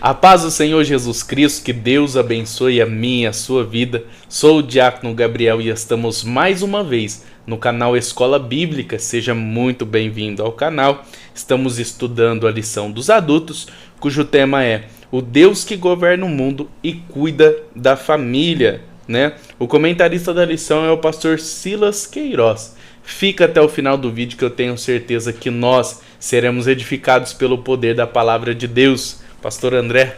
A paz do Senhor Jesus Cristo, que Deus abençoe a minha e a sua vida. Sou o Diácono Gabriel e estamos mais uma vez no canal Escola Bíblica. Seja muito bem-vindo ao canal. Estamos estudando a lição dos adultos, cujo tema é o Deus que governa o mundo e cuida da família, né? O comentarista da lição é o pastor Silas Queiroz. Fica até o final do vídeo que eu tenho certeza que nós seremos edificados pelo poder da palavra de Deus. Pastor André.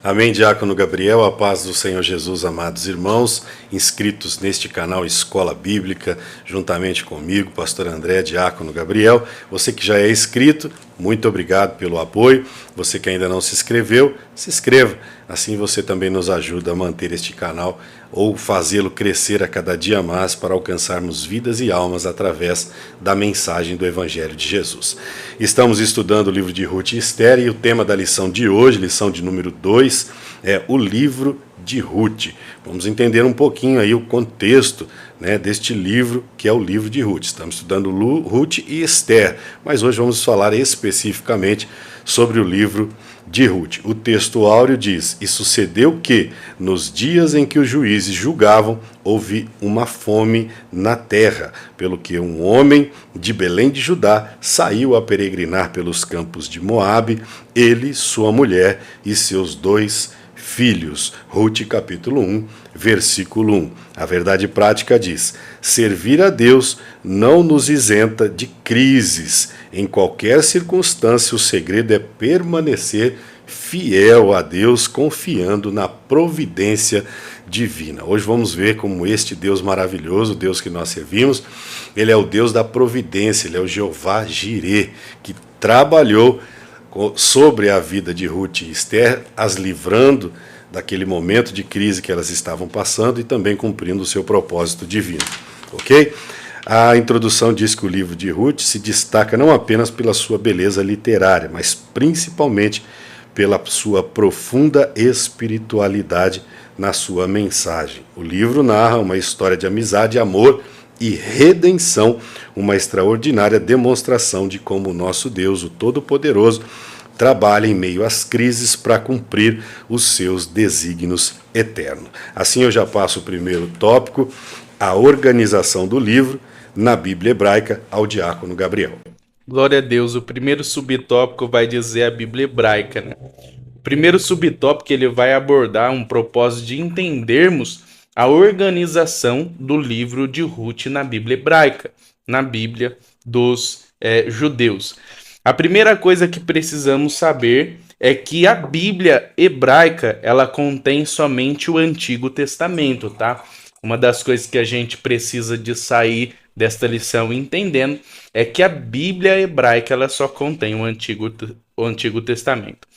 Amém, Diácono Gabriel, a paz do Senhor Jesus, amados irmãos, inscritos neste canal Escola Bíblica, juntamente comigo, Pastor André, Diácono Gabriel. Você que já é inscrito, muito obrigado pelo apoio. Você que ainda não se inscreveu, se inscreva. Assim você também nos ajuda a manter este canal ou fazê-lo crescer a cada dia mais para alcançarmos vidas e almas através da mensagem do Evangelho de Jesus. Estamos estudando o livro de Ruth e Esther e o tema da lição de hoje, lição de número 2, é o livro de Ruth. Vamos entender um pouquinho aí o contexto, né, deste livro, que é o livro de Ruth. Estamos estudando Ruth e Esther, mas hoje vamos falar especificamente sobre o livro de Ruth. O texto áureo diz: E sucedeu que, nos dias em que os juízes julgavam, houve uma fome na terra, pelo que um homem de Belém de Judá saiu a peregrinar pelos campos de Moabe, ele, sua mulher e seus 2 filhos. Ruth capítulo 1, versículo 1. A verdade prática diz: servir a Deus não nos isenta de crises. Em qualquer circunstância, o segredo é permanecer fiel a Deus, confiando na providência divina. Hoje vamos ver como este Deus maravilhoso, o Deus que nós servimos, ele é o Deus da providência, ele é o Jeová Jirê, que trabalhou sobre a vida de Ruth e Esther, as livrando daquele momento de crise que elas estavam passando e também cumprindo o seu propósito divino. Ok? A introdução diz que o livro de Ruth se destaca não apenas pela sua beleza literária, mas principalmente pela sua profunda espiritualidade na sua mensagem. O livro narra uma história de amizade, amor e redenção, uma extraordinária demonstração de como o nosso Deus, o Todo-Poderoso, trabalha em meio às crises para cumprir os seus desígnios eternos. Assim eu já passo o primeiro tópico, a organização do livro na Bíblia hebraica, ao Diácono Gabriel. Glória a Deus. O primeiro subtópico vai dizer a Bíblia hebraica, né? O primeiro subtópico ele vai abordar um propósito de entendermos a organização do livro de Ruth na Bíblia hebraica, na Bíblia dos judeus. A primeira coisa que precisamos saber é que a Bíblia hebraica ela contém somente o Antigo Testamento, tá? Uma das coisas que a gente precisa de sair desta lição entendendo é que a Bíblia hebraica ela só contém o Antigo Testamento.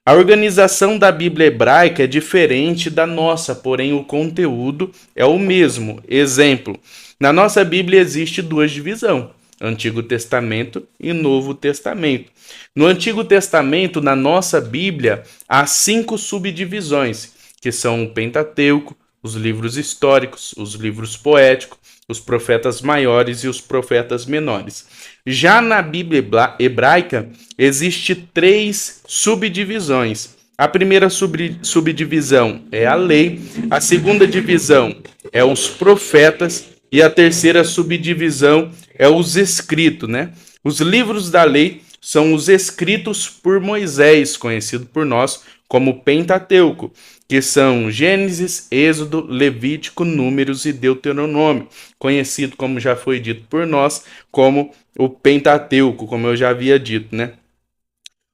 A organização da Bíblia hebraica é diferente da nossa, porém o conteúdo é o mesmo. Exemplo, na nossa Bíblia existe 2 divisões, Antigo Testamento e Novo Testamento. No Antigo Testamento, na nossa Bíblia, há 5 subdivisões, que são o Pentateuco, os livros históricos, os livros poéticos, os profetas maiores e os profetas menores. Já na Bíblia hebraica, existe 3 subdivisões. A primeira subdivisão é a lei, a segunda divisão é os profetas e a terceira subdivisão é os escritos, né? Os livros da lei são os escritos por Moisés, conhecido por nós como Pentateuco, que são Gênesis, Êxodo, Levítico, Números e Deuteronômio, conhecido, como já foi dito por nós, como o Pentateuco, como eu já havia dito, né?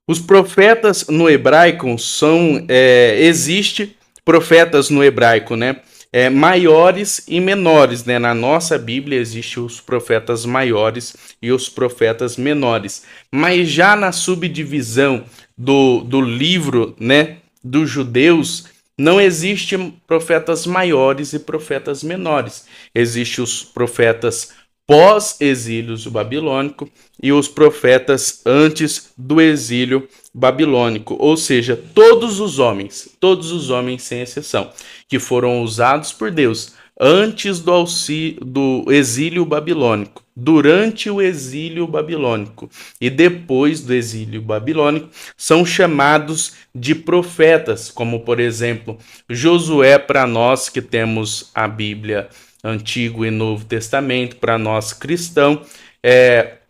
Os profetas no hebraico existe profetas no hebraico, né? Maiores e menores, né? Na nossa Bíblia existem os profetas maiores e os profetas menores. Mas já na subdivisão do livro, né, dos judeus, não existem profetas maiores e profetas menores. Existem os profetas pós-exílio babilônico e os profetas antes do exílio babilônico, ou seja, todos os homens sem exceção, que foram usados por Deus antes do exílio babilônico durante o exílio babilônico. E depois do exílio babilônico, são chamados de profetas, como por exemplo, Josué, para nós que temos a Bíblia Antigo e Novo Testamento, para nós cristãos,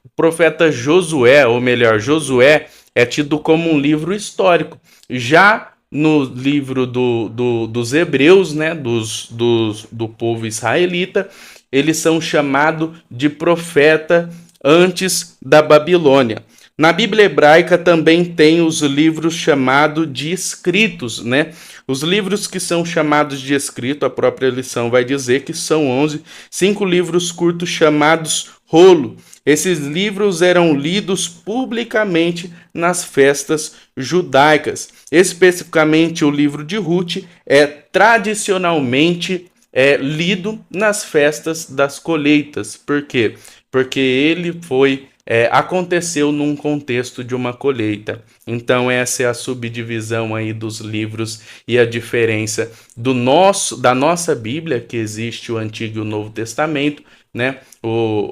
o profeta Josué, ou melhor, Josué, é tido como um livro histórico. Já no livro dos hebreus, né, do povo israelita, eles são chamados de profeta antes da Babilônia. Na Bíblia hebraica também tem os livros chamados de escritos, né? Os livros que são chamados de escrito, a própria lição vai dizer que são 11, 5 livros curtos chamados rolo. Esses livros eram lidos publicamente nas festas judaicas. Especificamente, o livro de Ruth é tradicionalmente lido nas festas das colheitas. Por quê? Porque ele aconteceu num contexto de uma colheita. Então essa é a subdivisão aí dos livros e a diferença da nossa Bíblia, que existe o Antigo e o Novo Testamento, né?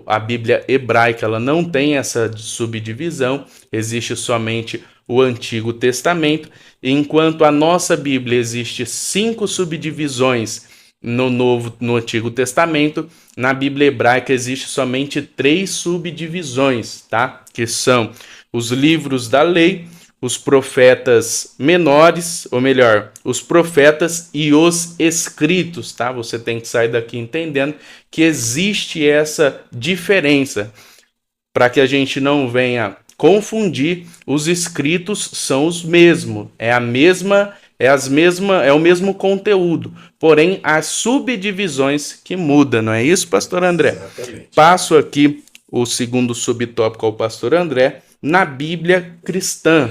A Bíblia hebraica, ela não tem essa subdivisão, existe somente o Antigo Testamento, enquanto a nossa Bíblia existe 5 subdivisões no Antigo Testamento. Na Bíblia hebraica existe somente 3 subdivisões, tá? Que são os livros da lei, os profetas menores, ou melhor, os profetas e os escritos, tá? Você tem que sair daqui entendendo que existe essa diferença, para que a gente não venha confundir. Os escritos são os mesmos, é o mesmo conteúdo, porém as subdivisões que mudam, não é isso, pastor André? Exatamente. Passo aqui o segundo subtópico ao pastor André, na Bíblia cristã.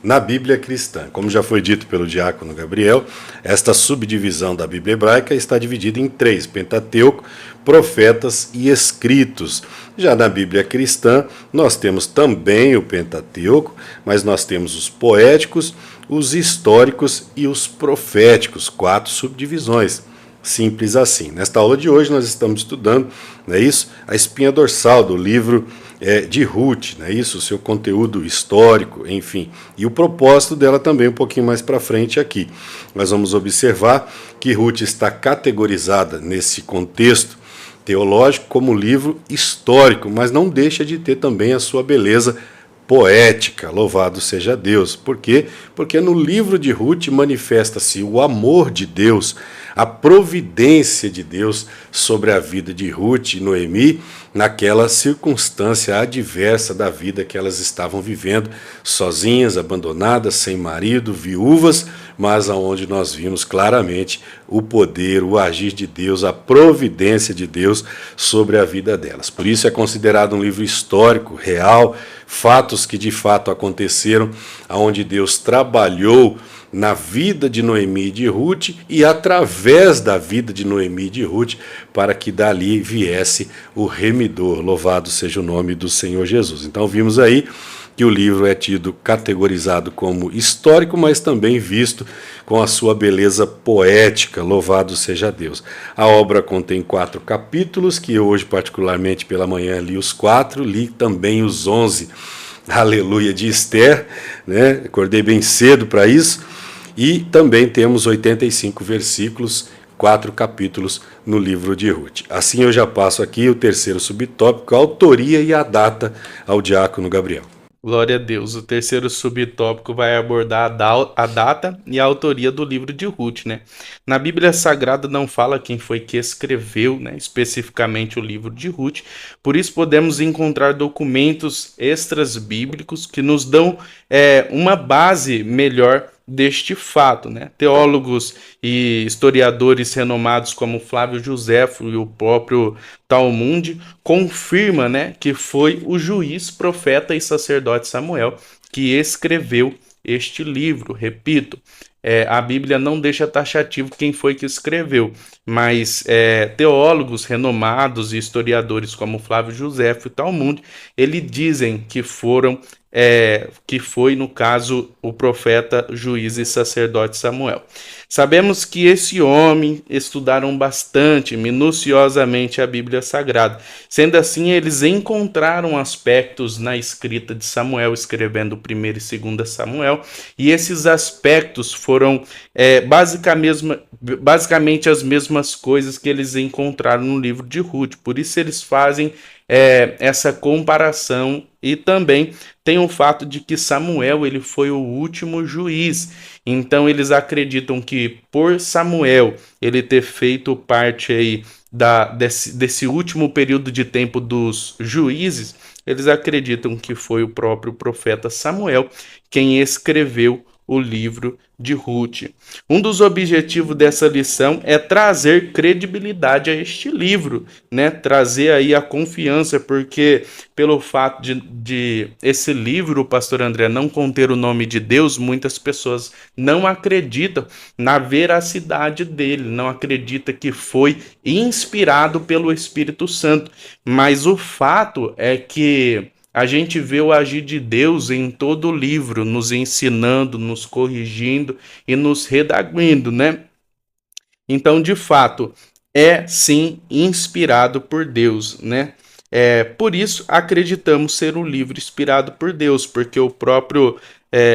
Na Bíblia cristã, como já foi dito pelo diácono Gabriel, esta subdivisão da Bíblia hebraica está dividida em 3: Pentateuco, profetas e escritos. Já na Bíblia cristã, nós temos também o Pentateuco, mas nós temos os poéticos, os históricos e os proféticos, 4 subdivisões. Simples assim. Nesta aula de hoje nós estamos estudando, não é isso? A espinha dorsal do livro de Ruth, não é isso? O seu conteúdo histórico, enfim. E o propósito dela também um pouquinho mais para frente aqui. Nós vamos observar que Ruth está categorizada nesse contexto teológico como livro histórico, mas não deixa de ter também a sua beleza poética, louvado seja Deus. Por quê? Porque no livro de Ruth manifesta-se o amor de Deus, a providência de Deus sobre a vida de Ruth e Noemi, naquela circunstância adversa da vida que elas estavam vivendo, sozinhas, abandonadas, sem marido, viúvas, mas aonde nós vimos claramente o poder, o agir de Deus, a providência de Deus sobre a vida delas. Por isso é considerado um livro histórico, real, fatos que de fato aconteceram, aonde Deus trabalhou na vida de Noemi e de Ruth e através da vida de Noemi e de Ruth, para que dali viesse o remidor. Louvado seja o nome do Senhor Jesus. Então vimos aí que o livro é tido categorizado como histórico, mas também visto com a sua beleza poética. Louvado seja Deus. A obra contém 4 capítulos, que hoje particularmente pela manhã li os 4, li também os 11, aleluia, de Esther, né? Acordei bem cedo para isso. E também temos 85 versículos, 4 capítulos no livro de Ruth. Assim eu já passo aqui o terceiro subtópico, a autoria e a data, ao diácono Gabriel. Glória a Deus. O terceiro subtópico vai abordar a data e a autoria do livro de Ruth, né? Na Bíblia Sagrada não fala quem foi que escreveu, né, especificamente o livro de Ruth. Por isso podemos encontrar documentos extras bíblicos que nos dão uma base melhor deste fato, né? Teólogos e historiadores renomados como Flávio Joséfo e o próprio Talmud confirma, né, que foi o juiz, profeta e sacerdote Samuel que escreveu este livro. Repito, a Bíblia não deixa taxativo quem foi que escreveu, mas teólogos renomados e historiadores como Flávio Joséfo e Talmud, eles dizem que foram que foi, no caso, o profeta, juiz e sacerdote Samuel. Sabemos que esse homem estudaram bastante, minuciosamente a Bíblia Sagrada. Sendo assim, eles encontraram aspectos na escrita de Samuel, escrevendo 1º e 2º Samuel, e esses aspectos foram basicamente as mesmas coisas que eles encontraram no livro de Ruth. Por isso eles fazem essa comparação, e também tem o fato de que Samuel ele foi o último juiz. Então eles acreditam que por Samuel ele ter feito parte aí desse último período de tempo dos juízes, eles acreditam que foi o próprio profeta Samuel quem escreveu o livro de Ruth. Um dos objetivos dessa lição é trazer credibilidade a este livro, né? Trazer aí a confiança, porque pelo fato de esse livro, o pastor André, não conter o nome de Deus, muitas pessoas não acreditam na veracidade dele, não acreditam que foi inspirado pelo Espírito Santo. Mas o fato é que a gente vê o agir de Deus em todo o livro, nos ensinando, nos corrigindo e nos redaguindo, né? Então, de fato, é sim inspirado por Deus, né? Por isso, acreditamos ser um livro inspirado por Deus, porque o próprio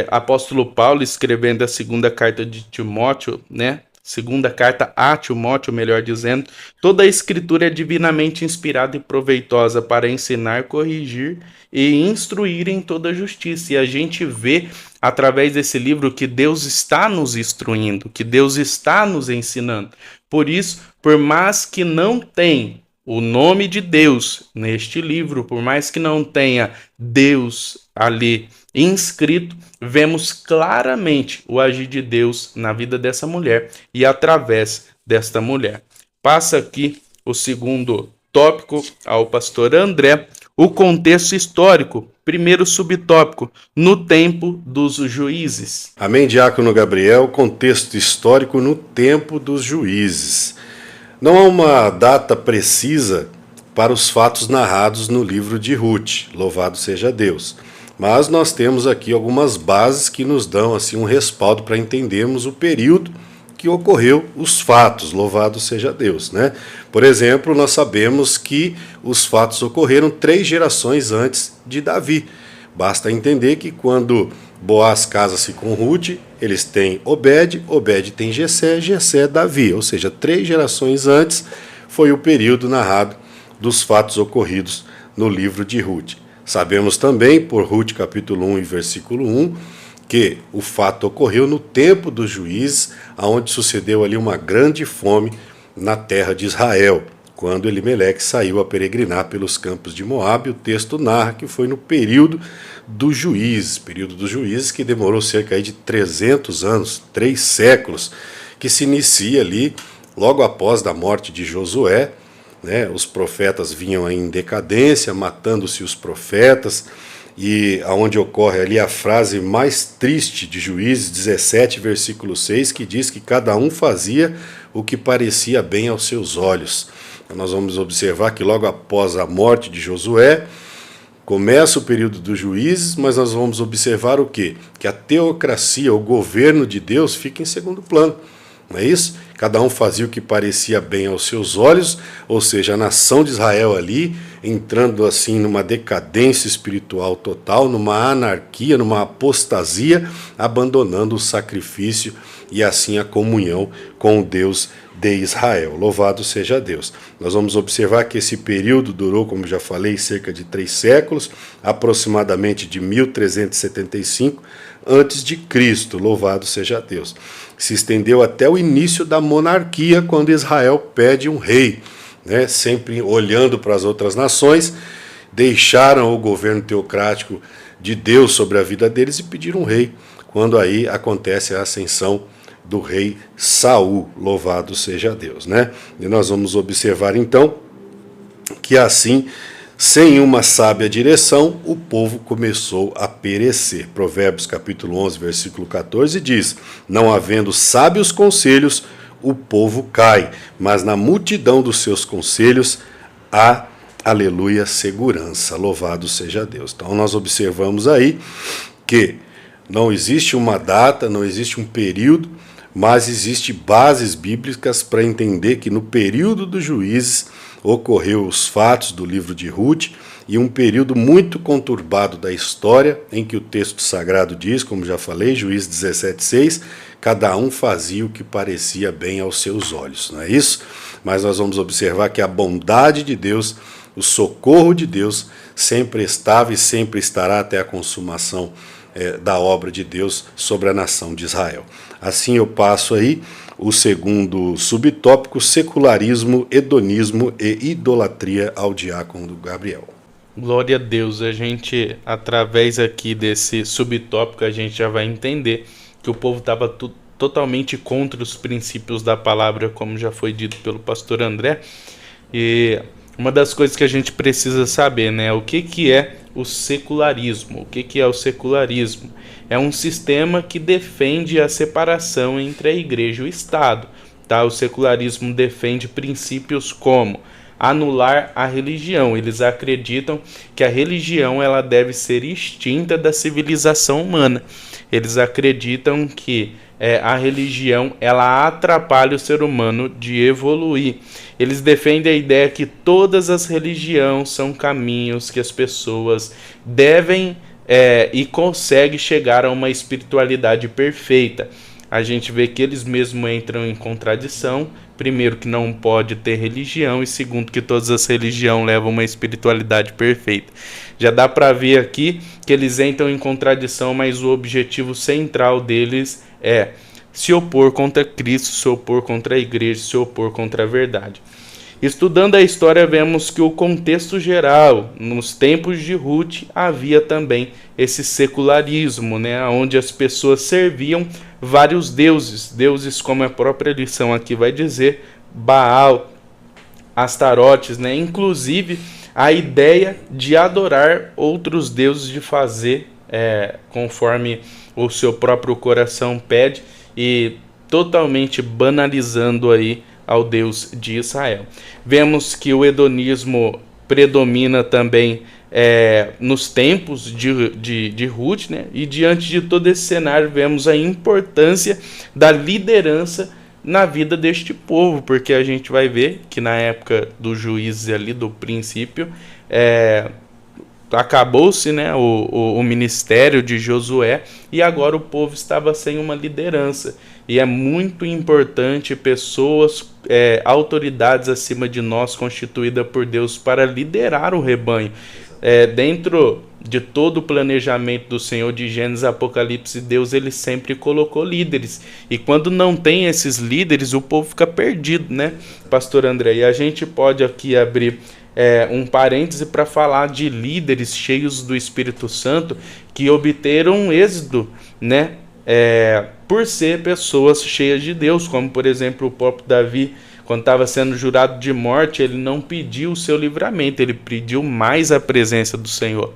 apóstolo Paulo, escrevendo a segunda carta de Timóteo, né? Segunda carta a Timóteo, melhor dizendo, toda a escritura é divinamente inspirada e proveitosa para ensinar, corrigir e instruir em toda justiça. E a gente vê através desse livro que Deus está nos instruindo, que Deus está nos ensinando. Por isso, por mais que não tenha o nome de Deus neste livro, por mais que não tenha Deus ali inscrito, vemos claramente o agir de Deus na vida dessa mulher e através desta mulher. Passa aqui o segundo tópico ao pastor André, o contexto histórico. Primeiro subtópico, no tempo dos juízes. Amém, diácono Gabriel, contexto histórico no tempo dos juízes. Não há uma data precisa para os fatos narrados no livro de Ruth, louvado seja Deus. Mas nós temos aqui algumas bases que nos dão assim um respaldo para entendermos o período que ocorreu os fatos, louvado seja Deus, né? Por exemplo, nós sabemos que os fatos ocorreram 3 gerações antes de Davi. Basta entender que quando Boaz casa-se com Ruth, eles têm Obed, Obed tem Jessé, Jessé Davi, ou seja, 3 gerações antes foi o período narrado dos fatos ocorridos no livro de Ruth. Sabemos também, por Ruth capítulo 1 e versículo 1, que o fato ocorreu no tempo dos juízes, onde sucedeu ali uma grande fome na terra de Israel, quando Elimeleque saiu a peregrinar pelos campos de Moabe. O texto narra que foi no período dos juízes que demorou cerca de 300 anos, 3 séculos, que se inicia ali logo após a morte de Josué, né? Os profetas vinham em decadência, matando-se os profetas, e aonde ocorre ali a frase mais triste de Juízes 17, versículo 6, que diz que cada um fazia o que parecia bem aos seus olhos. Então nós vamos observar que logo após a morte de Josué, começa o período dos juízes, mas nós vamos observar o quê? Que a teocracia, o governo de Deus, fica em segundo plano. Não é isso? Cada um fazia o que parecia bem aos seus olhos, ou seja, a nação de Israel ali, entrando assim numa decadência espiritual total, numa anarquia, numa apostasia, abandonando o sacrifício e assim a comunhão com o Deus de Israel. Louvado seja Deus. Nós vamos observar que esse período durou, como já falei, cerca de 3 séculos, aproximadamente de 1375 antes de Cristo. Louvado seja Deus. Se estendeu até o início da monarquia, quando Israel pede um rei, né? Sempre olhando para as outras nações, deixaram o governo teocrático de Deus sobre a vida deles e pediram um rei, quando aí acontece a ascensão do rei Saul, louvado seja Deus, né? E nós vamos observar então que assim, sem uma sábia direção, o povo começou a perecer. Provérbios capítulo 11, versículo 14 diz: não havendo sábios conselhos, o povo cai, mas na multidão dos seus conselhos há aleluia, segurança, louvado seja Deus. Então nós observamos aí que não existe uma data, não existe um período, mas existe bases bíblicas para entender que no período dos juízes ocorreu os fatos do livro de Ruth e um período muito conturbado da história em que o texto sagrado diz, como já falei, Juízes 17:6, cada um fazia o que parecia bem aos seus olhos, não é isso? Mas nós vamos observar que a bondade de Deus, o socorro de Deus sempre estava e sempre estará até a consumação da obra de Deus sobre a nação de Israel. Assim eu passo aí o segundo subtópico, secularismo, hedonismo e idolatria, ao diácono Gabriel. Glória a Deus, a gente, através aqui desse subtópico, a gente já vai entender que o povo estava totalmente contra os princípios da palavra, como já foi dito pelo pastor André. E uma das coisas que a gente precisa saber, né, o que é o secularismo? O que é o secularismo? É um sistema que defende a separação entre a igreja e o Estado. Tá? O secularismo defende princípios como anular a religião. Eles acreditam que a religião ela deve ser extinta da civilização humana. Eles acreditam que a religião ela atrapalha o ser humano de evoluir. Eles defendem a ideia que todas as religiões são caminhos que as pessoas devem e conseguem chegar a uma espiritualidade perfeita. A gente vê que eles mesmos entram em contradição. Primeiro, que não pode ter religião, e segundo, que todas as religiões levam a uma espiritualidade perfeita. Já dá para ver aqui que eles entram em contradição, mas o objetivo central deles é se opor contra Cristo, se opor contra a igreja, se opor contra a verdade. Estudando a história, vemos que o contexto geral, nos tempos de Ruth, havia também esse secularismo, né, onde as pessoas serviam vários deuses como a própria lição aqui vai dizer, Baal, Astarotes, né, inclusive a ideia de adorar outros deuses, de fazer conforme o seu próprio coração pede, e totalmente banalizando aí ao Deus de Israel. Vemos que o hedonismo predomina também nos tempos de Ruth, né? E diante de todo esse cenário vemos a importância da liderança na vida deste povo, porque a gente vai ver que na época dos juízes ali do princípio acabou-se, né, o ministério de Josué, e agora o povo estava sem uma liderança. E é muito importante pessoas, autoridades acima de nós, constituídas por Deus para liderar o rebanho. Dentro de todo o planejamento do Senhor de Gênesis e Apocalipse, Deus ele sempre colocou líderes. E quando não tem esses líderes, o povo fica perdido, né, pastor André? E a gente pode aqui abrir um parêntese para falar de líderes cheios do Espírito Santo que obteram êxito, né? Por ser pessoas cheias de Deus, como por exemplo o próprio Davi, quando estava sendo jurado de morte, ele não pediu o seu livramento, ele pediu mais a presença do Senhor.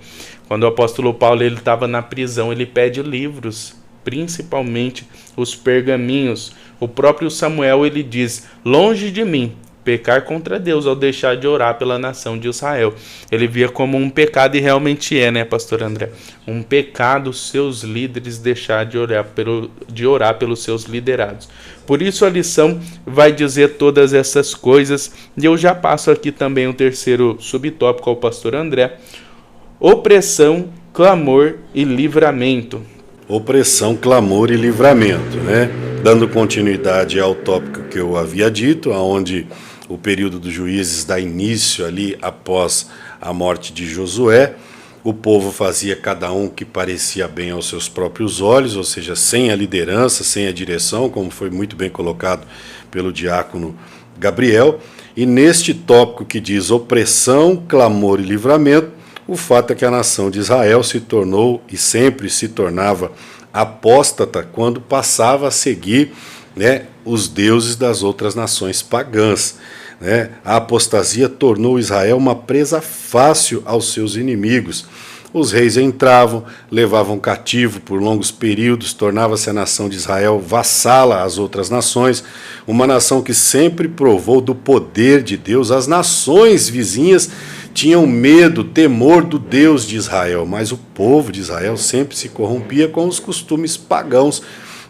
Quando o apóstolo Paulo estava na prisão, ele pede livros, principalmente os pergaminhos. O próprio Samuel ele diz: longe de mim pecar contra Deus ao deixar de orar pela nação de Israel. Ele via como um pecado, e realmente né, pastor André? Um pecado seus líderes deixar de orar pelos seus liderados. Por isso a lição vai dizer todas essas coisas, e eu já passo aqui também o terceiro subtópico ao pastor André: opressão, clamor e livramento. Opressão, clamor e livramento, né? Dando continuidade ao tópico que eu havia dito, onde o período dos juízes dá início ali após a morte de Josué. O povo fazia cada um que parecia bem aos seus próprios olhos, ou seja, sem a liderança, sem a direção, como foi muito bem colocado pelo diácono Gabriel. E neste tópico que diz opressão, clamor e livramento, o fato é que a nação de Israel se tornou e sempre se tornava apóstata quando passava a seguir, né, os deuses das outras nações pagãs. Né? A apostasia tornou Israel uma presa fácil aos seus inimigos. Os reis entravam, levavam cativo por longos períodos, tornava-se a nação de Israel vassala às outras nações, uma nação que sempre provou do poder de Deus. As nações vizinhas tinham medo, temor do Deus de Israel, mas o povo de Israel sempre se corrompia com os costumes pagãos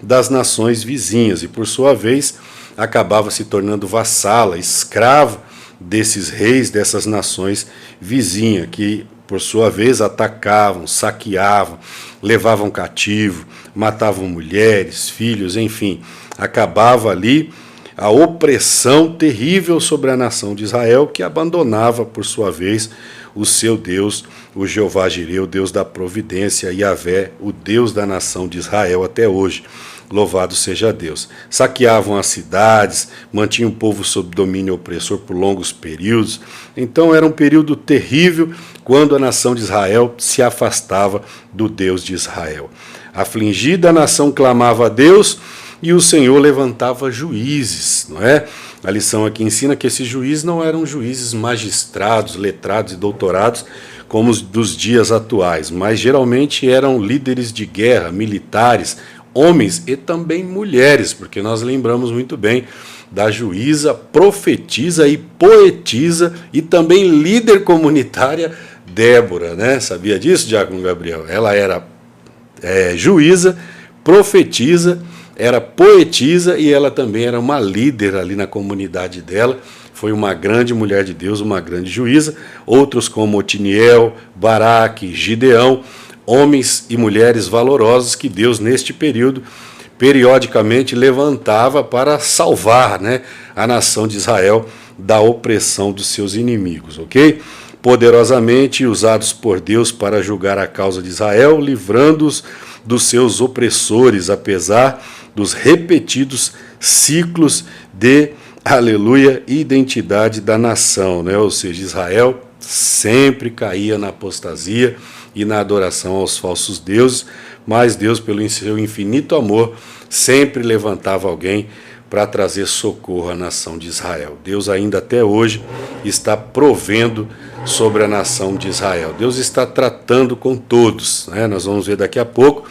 das nações vizinhas e, por sua vez, acabava se tornando vassala, escravo desses reis, dessas nações vizinhas, que, por sua vez, atacavam, saqueavam, levavam cativo, matavam mulheres, filhos, enfim, acabava ali a opressão terrível sobre a nação de Israel, que abandonava, por sua vez, o seu Deus, o Jeová Jireh, o Deus da providência, Yahvé, o Deus da nação de Israel até hoje. Louvado seja Deus. Saqueavam as cidades, mantinham o povo sob domínio opressor por longos períodos. Então era um período terrível quando a nação de Israel se afastava do Deus de Israel. Afligida, a nação clamava a Deus e o Senhor levantava juízes, não é? A lição aqui ensina que esses juízes não eram juízes magistrados, letrados e doutorados como os dos dias atuais, mas geralmente eram líderes de guerra, militares, homens e também mulheres, porque nós lembramos muito bem da juíza, profetisa e poetisa e também líder comunitária Débora, né? Sabia disso, Diácono Gabriel? Ela era juíza, profetisa, era poetisa e ela também era uma líder ali na comunidade dela. Foi uma grande mulher de Deus, uma grande juíza. Outros como Otiniel, Baraque, Gideão, homens e mulheres valorosos que Deus, neste período, periodicamente levantava para salvar, né, a nação de Israel da opressão dos seus inimigos, ok? Poderosamente usados por Deus para julgar a causa de Israel, livrando-os dos seus opressores, apesar dos repetidos ciclos de, aleluia, identidade da nação, né? Ou seja, Israel sempre caía na apostasia e na adoração aos falsos deuses, mas Deus, pelo seu infinito amor, sempre levantava alguém para trazer socorro à nação de Israel. Deus ainda até hoje está provendo sobre a nação de Israel. Deus está tratando com todos, né? Nós vamos ver daqui a pouco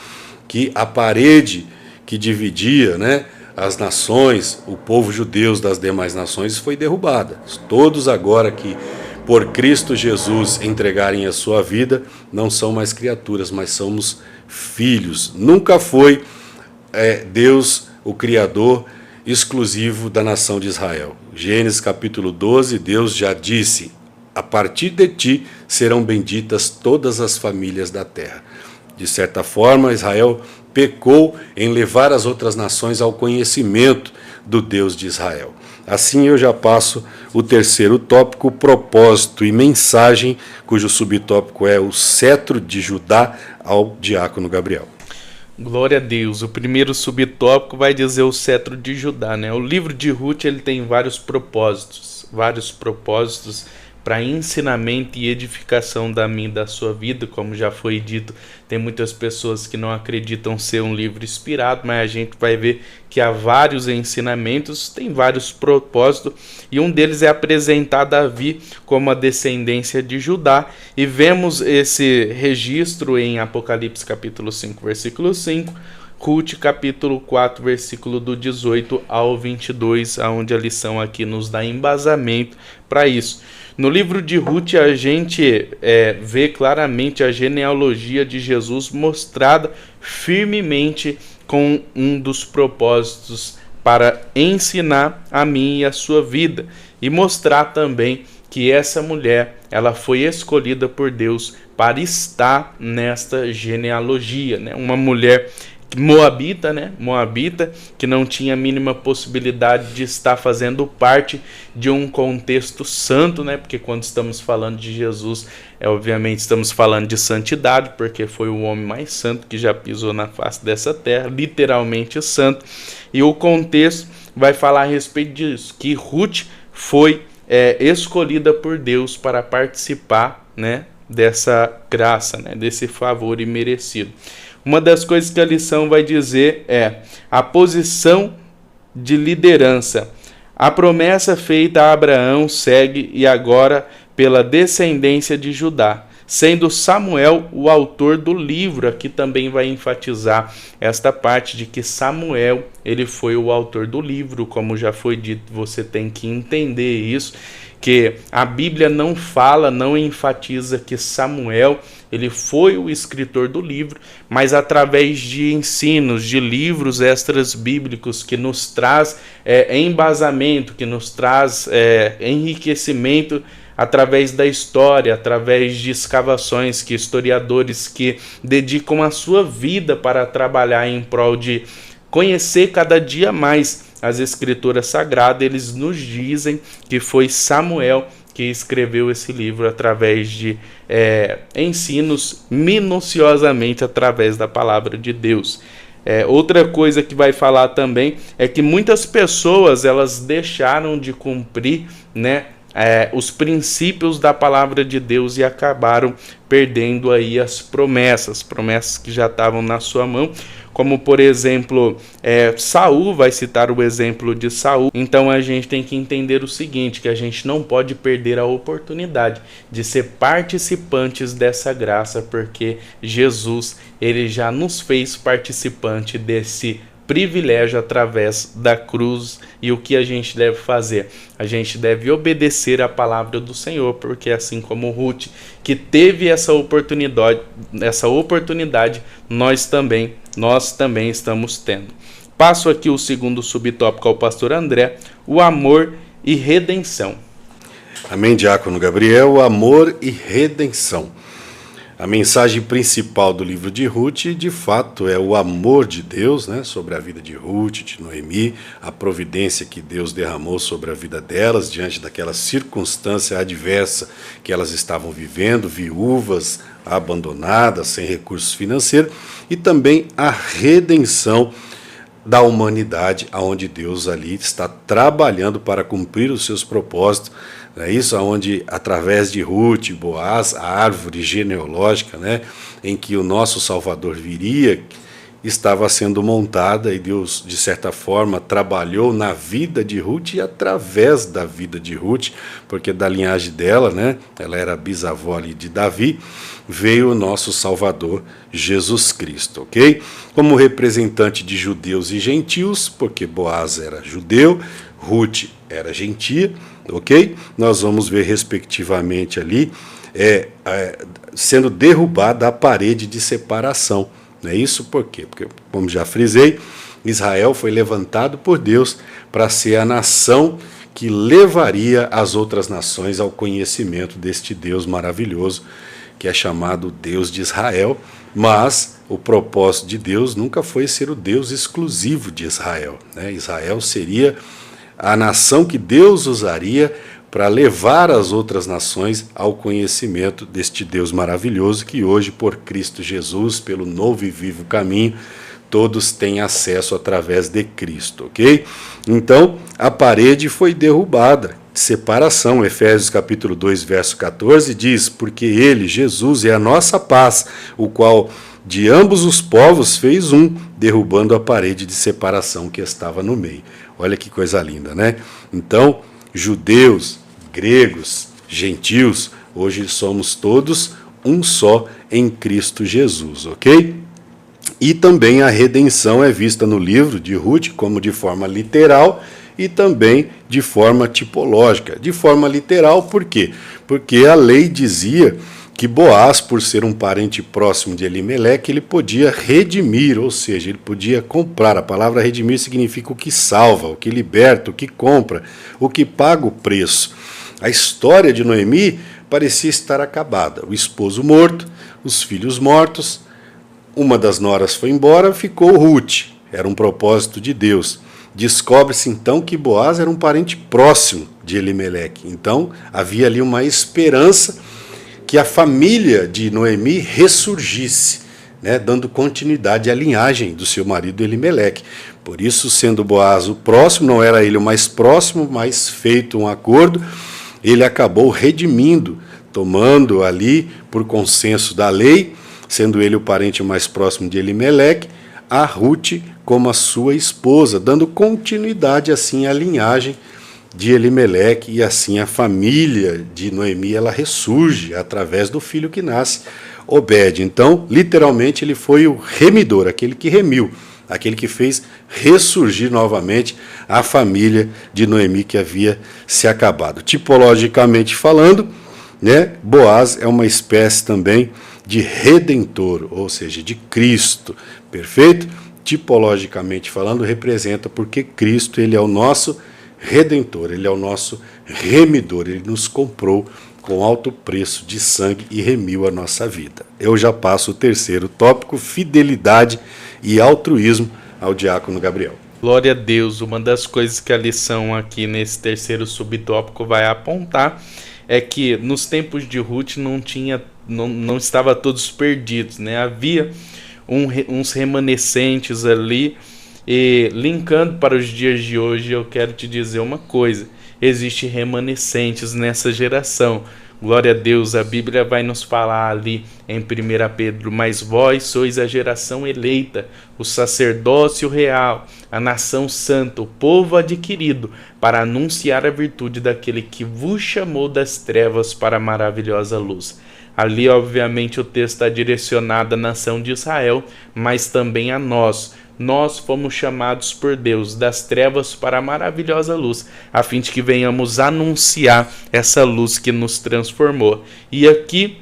que a parede que dividia, né, as nações, o povo judeu das demais nações, foi derrubada. Todos agora que por Cristo Jesus entregarem a sua vida, não são mais criaturas, mas somos filhos. Nunca foi Deus o Criador exclusivo da nação de Israel. Gênesis capítulo 12, Deus já disse: a partir de ti serão benditas todas as famílias da terra. De certa forma, Israel pecou em levar as outras nações ao conhecimento do Deus de Israel. Assim eu já passo o terceiro tópico, propósito e mensagem, cujo subtópico é o cetro de Judá, ao Diácono Gabriel. Glória a Deus. O primeiro subtópico vai dizer o cetro de Judá, né? O livro de Ruth, ele tem vários propósitos para ensinamento e edificação da minha e da sua vida. Como já foi dito, tem muitas pessoas que não acreditam ser um livro inspirado, mas a gente vai ver que há vários ensinamentos, tem vários propósitos, e um deles é apresentar Davi como a descendência de Judá, e vemos esse registro em Apocalipse capítulo 5, versículo 5, Ruth capítulo 4, versículo do 18 ao 22, onde a lição aqui nos dá embasamento para isso. No livro de Ruth, a gente vê claramente a genealogia de Jesus mostrada firmemente com um dos propósitos para ensinar a mim e a sua vida, e mostrar também que essa mulher, ela foi escolhida por Deus para estar nesta genealogia, né? Uma mulher moabita, né? Moabita, que não tinha a mínima possibilidade de estar fazendo parte de um contexto santo, né? Porque quando estamos falando de Jesus, obviamente estamos falando de santidade, porque foi o homem mais santo que já pisou na face dessa terra, literalmente santo. E o contexto vai falar a respeito disso, que Ruth foi escolhida por Deus para participar, né, dessa graça, né, desse favor imerecido. Uma das coisas que a lição vai dizer é a posição de liderança. A promessa feita a Abraão segue e agora pela descendência de Judá, sendo Samuel o autor do livro. Aqui também vai enfatizar esta parte de que Samuel, ele foi o autor do livro, como já foi dito, você tem que entender isso, porque a Bíblia não fala, não enfatiza que Samuel ele foi o escritor do livro, mas através de ensinos, de livros extras bíblicos que nos traz embasamento, que nos traz enriquecimento através da história, através de escavações, que historiadores que dedicam a sua vida para trabalhar em prol de conhecer cada dia mais as escrituras sagradas, eles nos dizem que foi Samuel que escreveu esse livro através de ensinos minuciosamente através da palavra de Deus. Outra coisa que vai falar também é que muitas pessoas elas deixaram de cumprir, né, os princípios da palavra de Deus e acabaram perdendo aí as promessas que já estavam na sua mão, como por exemplo, Saul, vai citar o exemplo de Saul. Então a gente tem que entender o seguinte, que a gente não pode perder a oportunidade de ser participantes dessa graça, porque Jesus, ele já nos fez participante desse privilégio através da cruz. E o que a gente deve fazer? A gente deve obedecer a palavra do Senhor, porque assim como Ruth, que teve essa oportunidade, nós também estamos tendo. Passo aqui o segundo subtópico ao pastor André, o amor e redenção. Amém, diácono Gabriel, amor e redenção. A mensagem principal do livro de Ruth, de fato, é o amor de Deus, né, sobre a vida de Ruth, de Noemi, a providência que Deus derramou sobre a vida delas, diante daquela circunstância adversa que elas estavam vivendo, viúvas, abandonadas, sem recursos financeiros, e também a redenção da humanidade, aonde Deus ali está trabalhando para cumprir os seus propósitos. É isso, onde através de Ruth, Boaz, a árvore genealógica, né, em que o nosso Salvador viria, estava sendo montada, e Deus, de certa forma, trabalhou na vida de Ruth e através da vida de Ruth, porque da linhagem dela, né, ela era bisavó ali de Davi, veio o nosso Salvador Jesus Cristo, ok? Como representante de judeus e gentios, porque Boaz era judeu, Ruth era gentia, ok? Nós vamos ver respectivamente ali sendo derrubada a parede de separação. Não é isso por quê? Porque, como já frisei, Israel foi levantado por Deus para ser a nação que levaria as outras nações ao conhecimento deste Deus maravilhoso, que é chamado Deus de Israel, mas o propósito de Deus nunca foi ser o Deus exclusivo de Israel, né? Israel seria a nação que Deus usaria para levar as outras nações ao conhecimento deste Deus maravilhoso, que hoje, por Cristo Jesus, pelo novo e vivo caminho, todos têm acesso através de Cristo, ok? Então, a parede foi derrubada, separação. Efésios capítulo 2, verso 14 diz: porque ele, Jesus, é a nossa paz, o qual de ambos os povos fez um, derrubando a parede de separação que estava no meio. Olha que coisa linda, né? Então, judeus, gregos, gentios, hoje somos todos um só em Cristo Jesus, ok? E também a redenção é vista no livro de Ruth como de forma literal e também de forma tipológica. De forma literal, por quê? Porque a lei dizia que Boaz, por ser um parente próximo de Elimeleque, ele podia redimir, ou seja, ele podia comprar. A palavra redimir significa o que salva, o que liberta, o que compra, o que paga o preço. A história de Noemi parecia estar acabada. O esposo morto, os filhos mortos, uma das noras foi embora, ficou Ruth. Era um propósito de Deus. Descobre-se então que Boaz era um parente próximo de Elimeleque. Então havia ali uma esperança que a família de Noemi ressurgisse, né, dando continuidade à linhagem do seu marido Elimeleque. Por isso, sendo Boaz o próximo, não era ele o mais próximo, mas feito um acordo, ele acabou redimindo, tomando ali, por consenso da lei, sendo ele o parente mais próximo de Elimeleque, a Ruth como a sua esposa, dando continuidade assim à linhagem de Elimeleque, e assim a família de Noemi ela ressurge através do filho que nasce, Obed. Então, literalmente, ele foi o remidor, aquele que remiu, aquele que fez ressurgir novamente a família de Noemi que havia se acabado. Tipologicamente falando, né, Boaz é uma espécie também de redentor, ou seja, de Cristo, perfeito? Tipologicamente falando, representa porque Cristo ele é o nosso redentor, ele é o nosso remidor, ele nos comprou com alto preço de sangue e remiu a nossa vida. Eu já passo o terceiro tópico, fidelidade e altruísmo, ao diácono Gabriel. Glória a Deus. Uma das coisas que a lição aqui nesse terceiro subtópico vai apontar é que nos tempos de Ruth não estava todos perdidos, né? Havia uns remanescentes ali. E linkando para os dias de hoje, eu quero te dizer uma coisa: existem remanescentes nessa geração. Glória a Deus, a Bíblia vai nos falar ali em 1 Pedro: mas vós sois a geração eleita, o sacerdócio real, a nação santa, o povo adquirido, para anunciar a virtude daquele que vos chamou das trevas para a maravilhosa luz. Ali, obviamente, o texto está direcionado à nação de Israel, mas também a nós. Nós fomos chamados por Deus das trevas para a maravilhosa luz, a fim de que venhamos anunciar essa luz que nos transformou. E aqui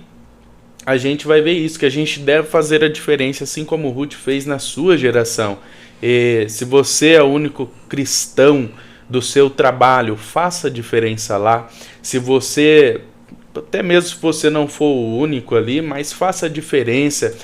a gente vai ver isso, que a gente deve fazer a diferença, assim como Ruth fez na sua geração. E se você é o único cristão do seu trabalho, faça a diferença lá. Se você... até mesmo se você não for o único ali, mas faça a diferença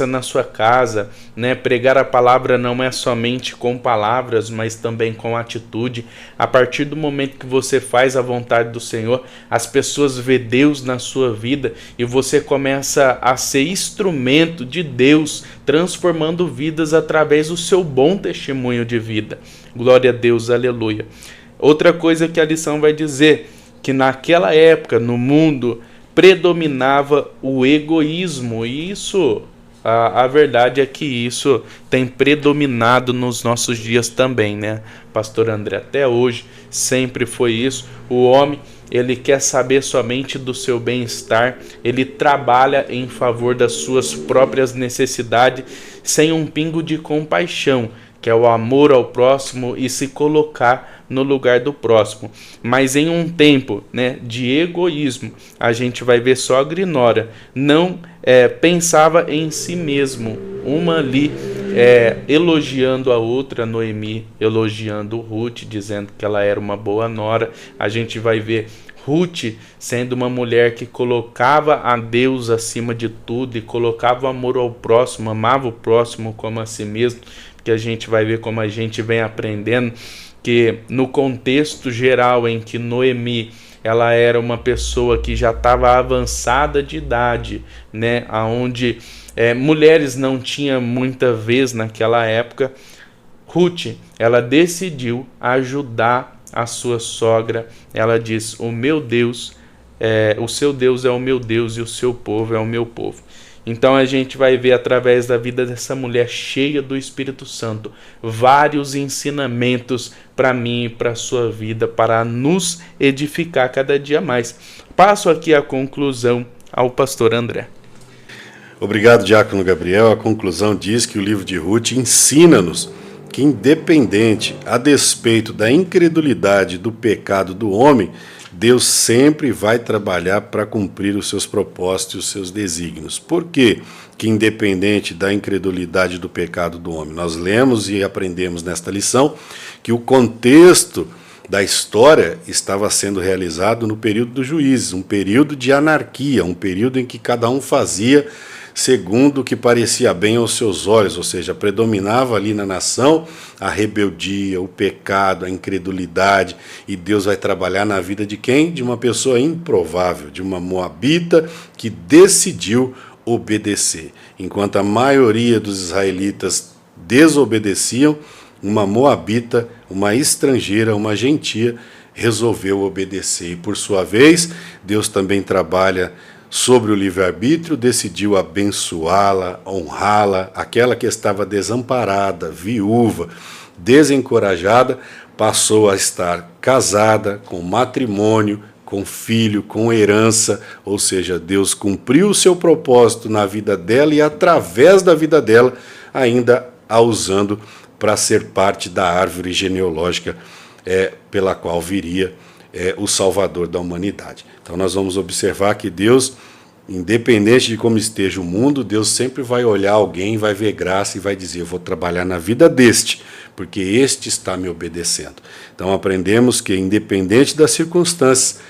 na sua casa, né? Pregar a palavra não é somente com palavras, mas também com atitude. A partir do momento que você faz a vontade do Senhor, as pessoas vêem Deus na sua vida e você começa a ser instrumento de Deus, transformando vidas através do seu bom testemunho de vida. Glória a Deus, aleluia. Outra coisa que a lição vai dizer, que naquela época no mundo predominava o egoísmo, e isso, a verdade é que isso tem predominado nos nossos dias também, né, Pastor André? Até hoje sempre foi isso. O homem, ele quer saber somente do seu bem-estar, ele trabalha em favor das suas próprias necessidades, sem um pingo de compaixão, que é o amor ao próximo e se colocar no lugar do próximo. Mas em um tempo, né, de egoísmo, a gente vai ver sogra e nora não pensava em si mesmo, uma ali elogiando a outra, Noemi elogiando Ruth, dizendo que ela era uma boa nora. A gente vai ver Ruth sendo uma mulher que colocava a Deus acima de tudo e colocava o amor ao próximo, amava o próximo como a si mesmo, que a gente vai ver como a gente vem aprendendo que no contexto geral em que Noemi ela era uma pessoa que já estava avançada de idade, né, onde mulheres não tinham muita vez naquela época, Ruth ela decidiu ajudar a sua sogra. Ela diz: o meu Deus, o seu Deus é o meu Deus e o seu povo é o meu povo. Então a gente vai ver através da vida dessa mulher cheia do Espírito Santo vários ensinamentos para mim e para a sua vida, para nos edificar cada dia mais. Passo aqui a conclusão ao pastor André. Obrigado, diácono Gabriel. A conclusão diz que o livro de Ruth ensina-nos que, independente, a despeito da incredulidade do pecado do homem, Deus sempre vai trabalhar para cumprir os seus propósitos e os seus desígnios. Por quê? Que independente da incredulidade do pecado do homem, nós lemos e aprendemos nesta lição que o contexto da história estava sendo realizado no período dos juízes, um período de anarquia, um período em que cada um fazia segundo o que parecia bem aos seus olhos, ou seja, predominava ali na nação a rebeldia, o pecado, a incredulidade, e Deus vai trabalhar na vida de quem? De uma pessoa improvável, de uma moabita que decidiu obedecer. Enquanto a maioria dos israelitas desobedeciam, uma moabita, uma estrangeira, uma gentia, resolveu obedecer. E por sua vez, Deus também trabalha sobre o livre-arbítrio, decidiu abençoá-la, honrá-la, aquela que estava desamparada, viúva, desencorajada, passou a estar casada, com matrimônio, com filho, com herança, ou seja, Deus cumpriu o seu propósito na vida dela e através da vida dela ainda a usando para ser parte da árvore genealógica pela qual viria o Salvador da humanidade. Então nós vamos observar que Deus, independente de como esteja o mundo, Deus sempre vai olhar alguém, vai ver graça e vai dizer: eu vou trabalhar na vida deste, porque este está me obedecendo. Então aprendemos que, independente das circunstâncias,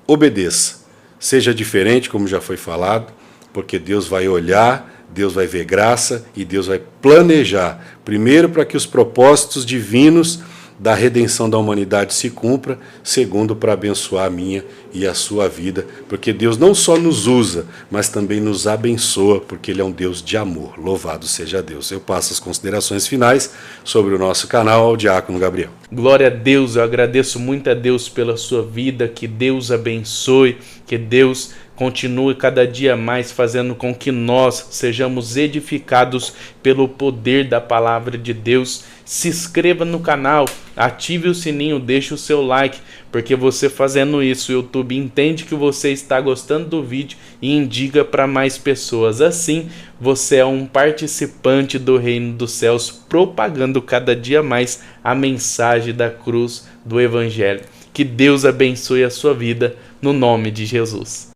obedeça. Seja diferente, como já foi falado, porque Deus vai olhar, Deus vai ver graça e Deus vai planejar, primeiro para que os propósitos divinos da redenção da humanidade se cumpra, segundo para abençoar a minha e a sua vida, porque Deus não só nos usa, mas também nos abençoa, porque Ele é um Deus de amor. Louvado seja Deus. Eu passo as considerações finais sobre o nosso canal ao Diácono Gabriel. Glória a Deus, eu agradeço muito a Deus pela sua vida, que Deus abençoe, que Deus continue cada dia mais fazendo com que nós sejamos edificados pelo poder da palavra de Deus. Se inscreva no canal, ative o sininho, deixe o seu like, porque você fazendo isso, o YouTube entende que você está gostando do vídeo e indica para mais pessoas. Assim, você é um participante do reino dos céus, propagando cada dia mais a mensagem da cruz do Evangelho. Que Deus abençoe a sua vida, no nome de Jesus.